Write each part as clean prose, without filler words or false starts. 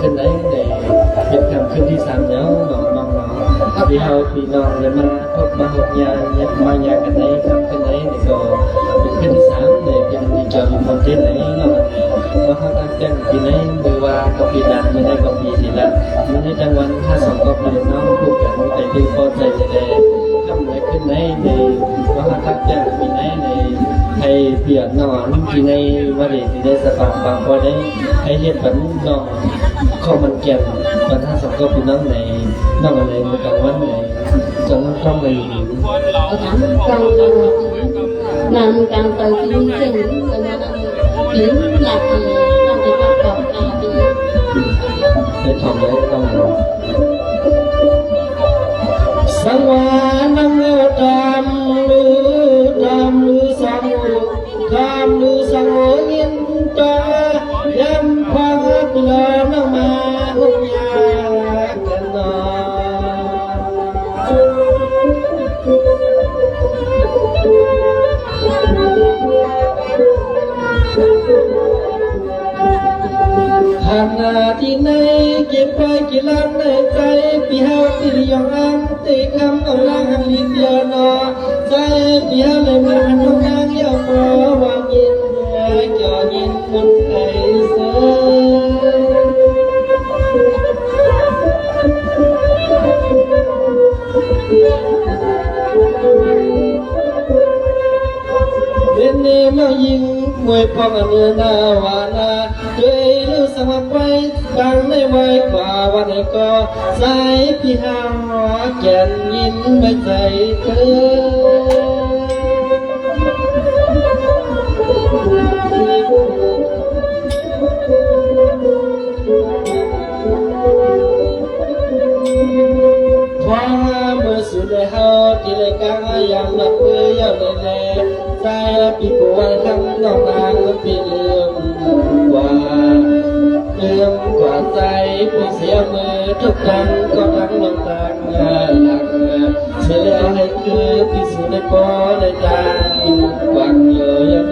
ขึ้นไหนในเป็นคำขึ้นที่สามแล้วน้องที่เฮาพี่น้องเลยมาพบมาหกยาเนี่ยมายากันไหนคำขึ้นไหนเนี่ยก็เป็นขึ้นที่สามเนี่ยเป็นดีเกี่ยวกับคนที่ไหนเนาะว่าเขาตั้งใจปีไหนหรือว่าก็ปีดันไม่ได้ก็ปีทีละไม่ได้จังวันถ้าสองก็ปีน้องพูดกันแต่ที่พอใจจะได้ทำไหนขึ้นไหนในว่าเขาตั้งใจปีไหนในให้เปียกนอนที่ในวันนี้ที่ได้สปาบางพอได้ให้เฮ็ดแบบน้องข้าวมันแกงวันถ้าสองก็ปีน้องในน้องอะไรในกลางวันในจังหวัดต้องไปอยู่làm càng từ cái chừng từ nó đến là thì nó thì bắt đầu là thì để chọn đấy không sang hoa năm trăm lư sang ngô nhiên cho em khoang lơ nó mà hôn nhà cần Hanaที่ไหนเก็บไปกี่ล้านในใจปีเฮาที่ยองอันตีคำเอาล่างหันลิ้นเดียวนอใจปีเฮาเลยมันหันน้องนางยาวพอวางยินจอยินมันไอเสืเดินเนมยิงมวยพองอันเนื้อนาวานาด้วยลูกสมัครไว้บังในไว้กว่าวันไหนก็ใจพี่หาแก่นยินไม่ใจเธอพอเมื่อสุดได้เฮาที่เลยกลางยังหลับเพื่อยาวเลยแน่ใจพี่ปวดคำน้องนางพี่ลืมกว่าใจพี่เสียมือทุกครั้งก็ทั้งลมต่างหลังเชื่อให้คือพี่สุดได้พอได้จางหวังเยอะยัง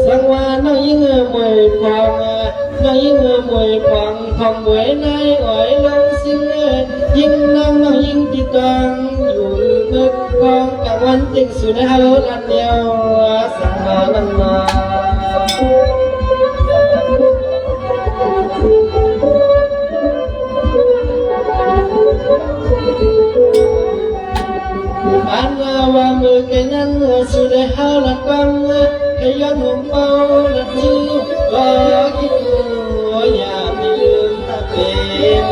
สังวานน้อยยิ่งมวยพองน้อยยิ่งมวยพองพองมวยในอ่อยลงสิ่งยิ่งนั่งน้อยยิ่งติดตังอยู่นึกพองกับวันติงสุดเฮาลันเดียวสังวานันนาอันว่ามือแก่นั้นสุดเฮาลันกังให้ย้อนหัวเมาลันชื่อก็คิดอย่าไปลืมตาเป็น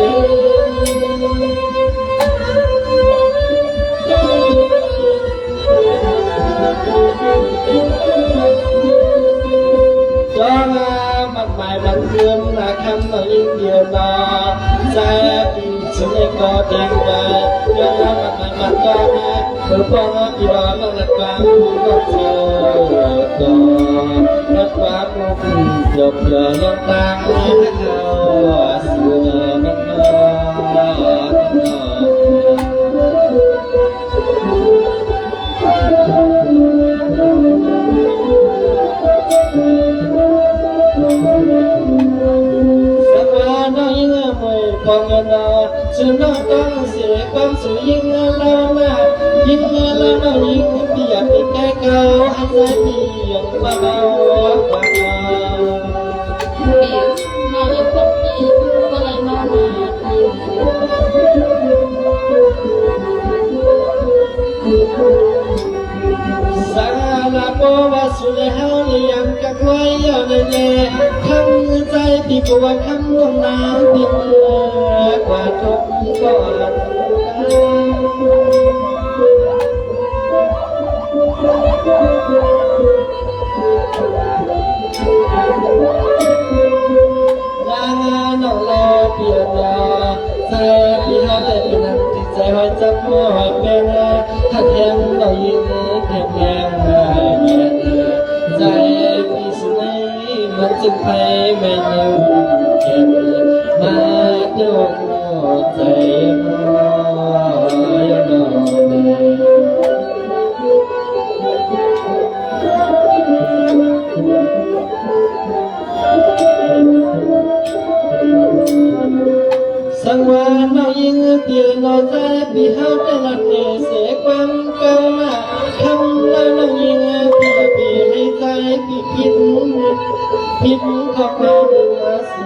จองมันหมายมันเลื่อมละคำเรายิ่งเดียวนาใจปีสุดเลยก็แดงใจจองมันหมายมันก็แม่เพื่อป้องปีรอมันละกลางก็เจอก็รักความมุ่งจบเดินลงทางให้เขาเสือมันพองเนาสุนทรเสียความสุยยิ่งเราหน้ายิ่งเราหน้ายิ่งพี่อยากไปแก้เก่าอันใจพี่ยังมาเอากว่าbiển mà những con đi có lại màสังนาโปวาสุเลเฮาเลียงกักไว้ยาวเลยแน่คำใจพี่ปวดคำลงน้ำพี่เมื่อกว่าทุกก่อนนางน้องรอเพียงรอใจพี่เฮาได้เป็นนักจิตใจหอยจับหัวหอยเป็นถ้าแทงเรายิ่งแทงแรงเย็นใจพี่สุนัยมันจึงไปไม่นิ่งเก็บมาดวง ใจยนอสังวานน้องยิงเตียนอใจพี่เฮาแต่ละเนเสความเก่าคำแล้วน้องยิงพี่ให้ใจพี่คิดขอความสิ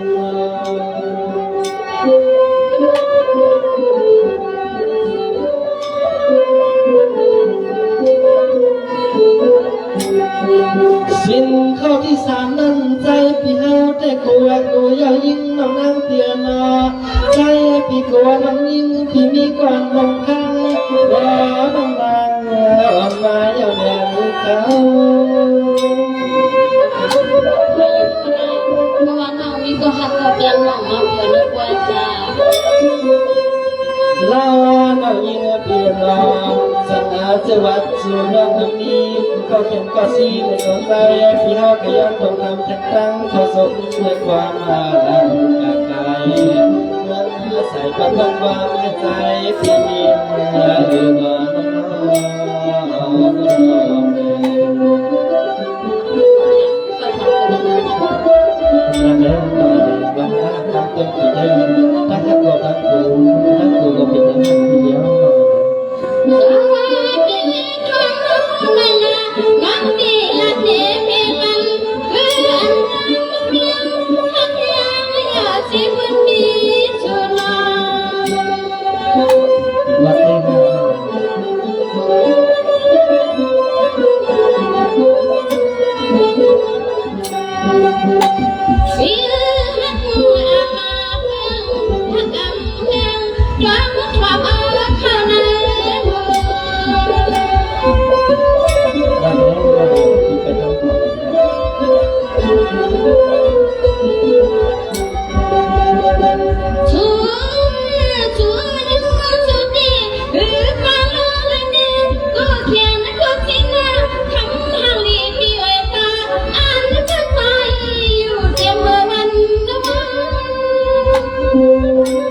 สินข้อที่สามนั้นใจพี่เฮาแต่กลัวอยากยิงน้องนั่งเตียนอใจพี่กลัวน้องยิงพี่มีความหงข้างรอน้องนางออกมาอย่างแรงเขา มีก็หักกับเพียงหวังมาเพื่อนกว่าจ้า ลาน้องยิงเปลี่ยนรอสังหาจะวัดสู่น้องคนนี้ก็เข็นก็ซีในสนใจพี่เฮาขยันทำแข่งตั้งขอสมในความมาลังกะไกลเมื่อใส่ปันความให้ใจพี่มีเมื่อเดือนน้องนั่นเองบางท่าทำเต็มที่เดิมถ้าตัวบางตัวก็เป็นอย่างนั้นเดียวรักเอง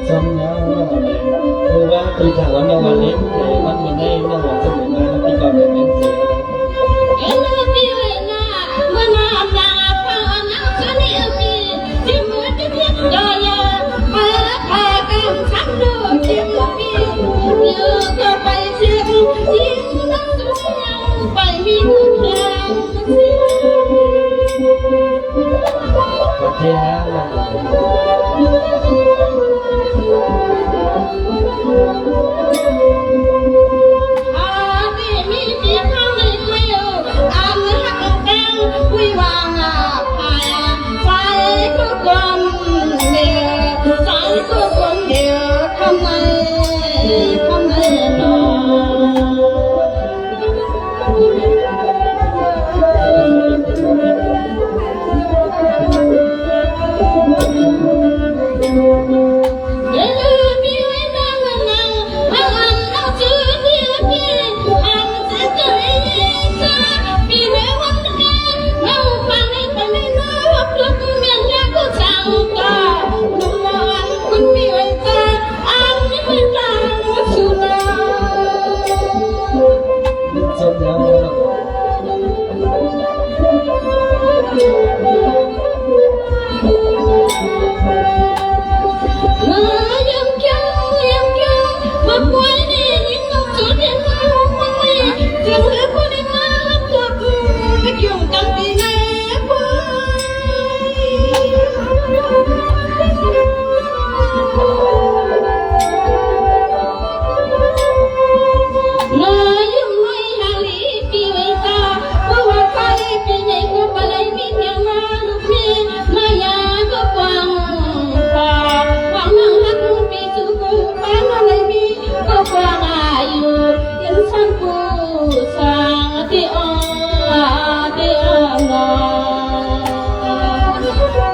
จำแล้วคือว่าปีถามว่าวันเล่นมันไม่ได้เรื่องของสมุนไพรมันเป็นความเป็นเรื่องเสียประเทศ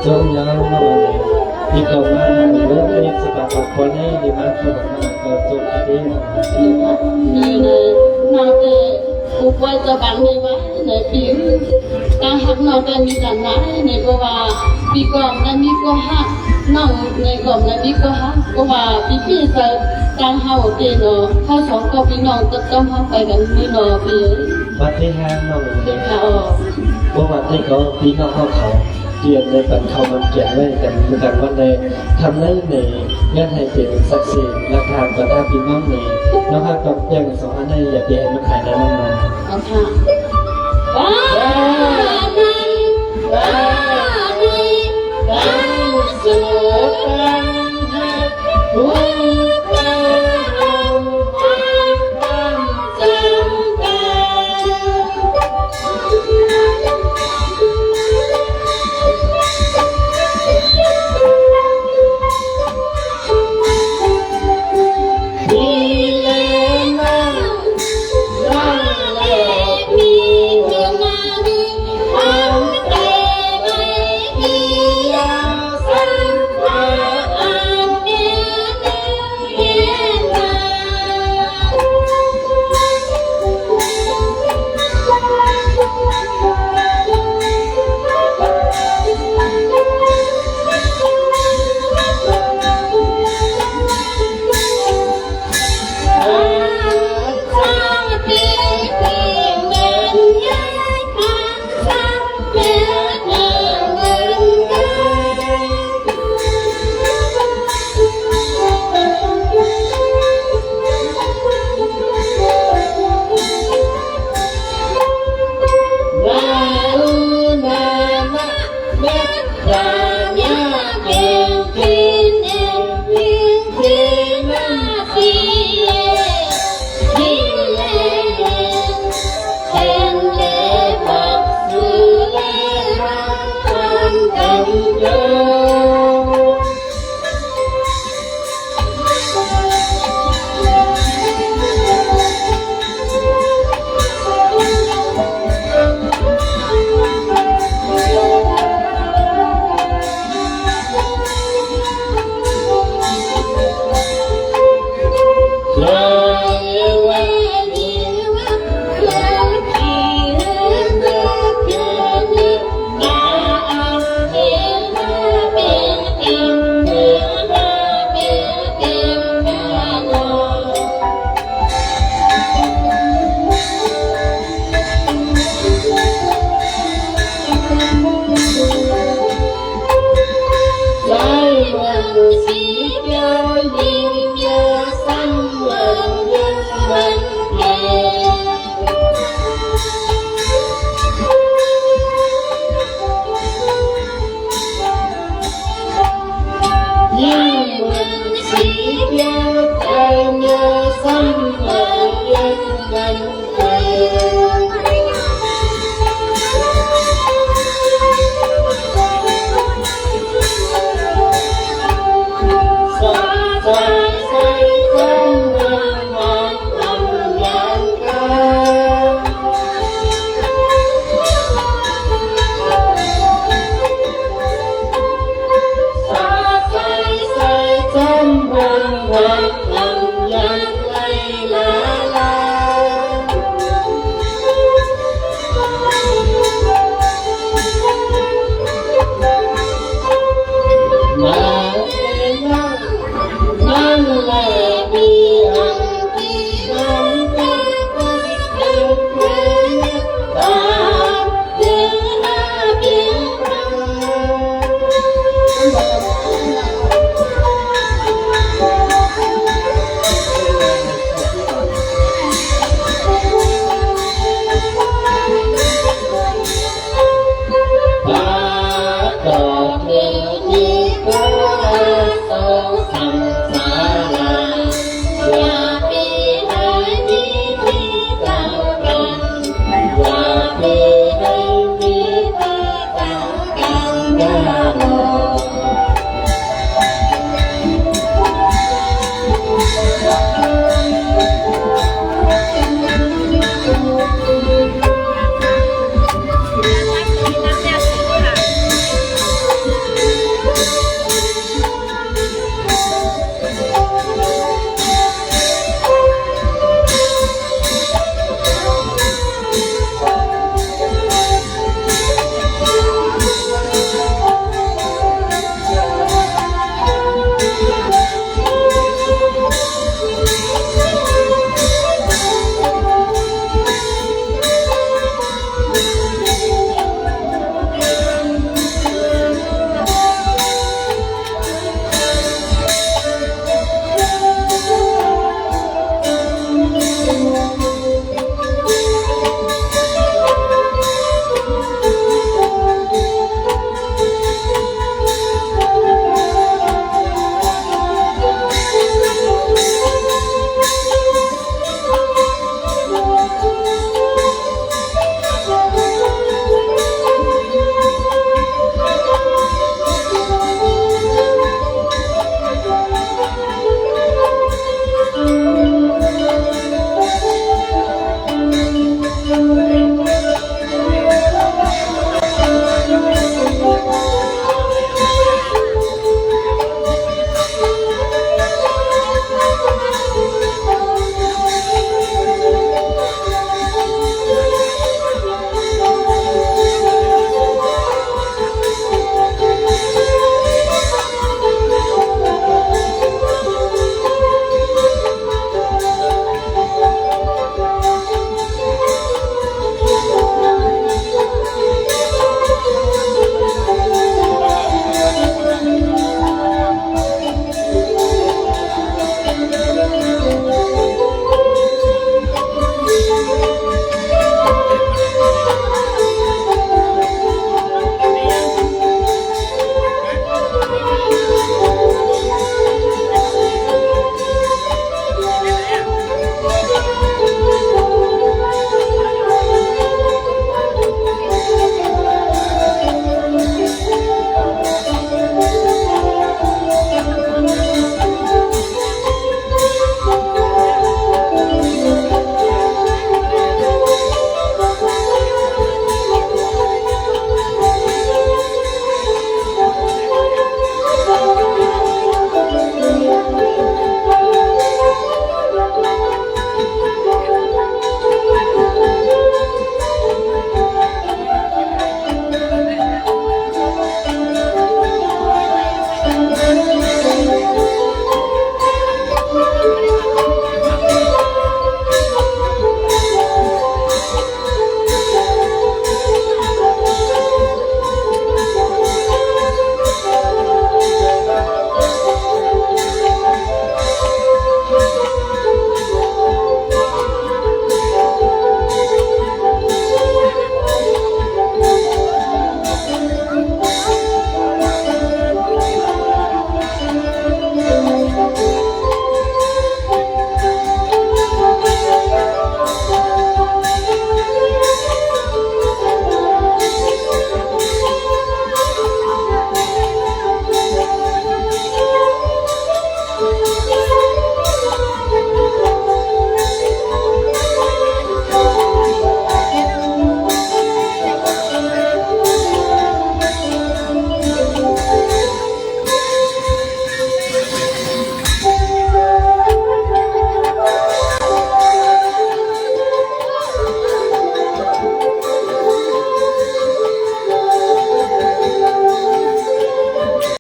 จงยาวมาที่เขามารู้ในสภาพคนให้ดีมากที่แบบมาเกิดจุดที่นี่เลยนอกจากอุปจาระไม่ไหวในปีการหักนอกจากมีการไหนในก็ว่าปีก่อนนั้นมีก็หัก น้องในกลุ่มนั้นนี่ก็ฮะก็ว่าพี่จะการเฮาเตียนเข้าสองก็พี่น้องต้องเข้าไปกันนี่เนาะพี่ วัดที่ห้างน้องเด็ก ค่ะ เพราะวัดที่เขาพี่น้องเขาเกียรติในปันเขามันเกียรติไว้กันเหมือนกันวันในทำได้ในเงื่อนไขเป็นศักดิ์ศรีราคาประทับพี่น้องในน้องฮักกับแย่งสองอันในอย่าเปลี่ยนมาขายในน้องมา เอาค่ะว้าวว้าวว้าวสุดรังหักหัวใจจำกันดีเลยนะร้องเลยมีเพียงนาทีเอาแต่ไม่มียาสักวันอันเดียวเดียวมา Thank you.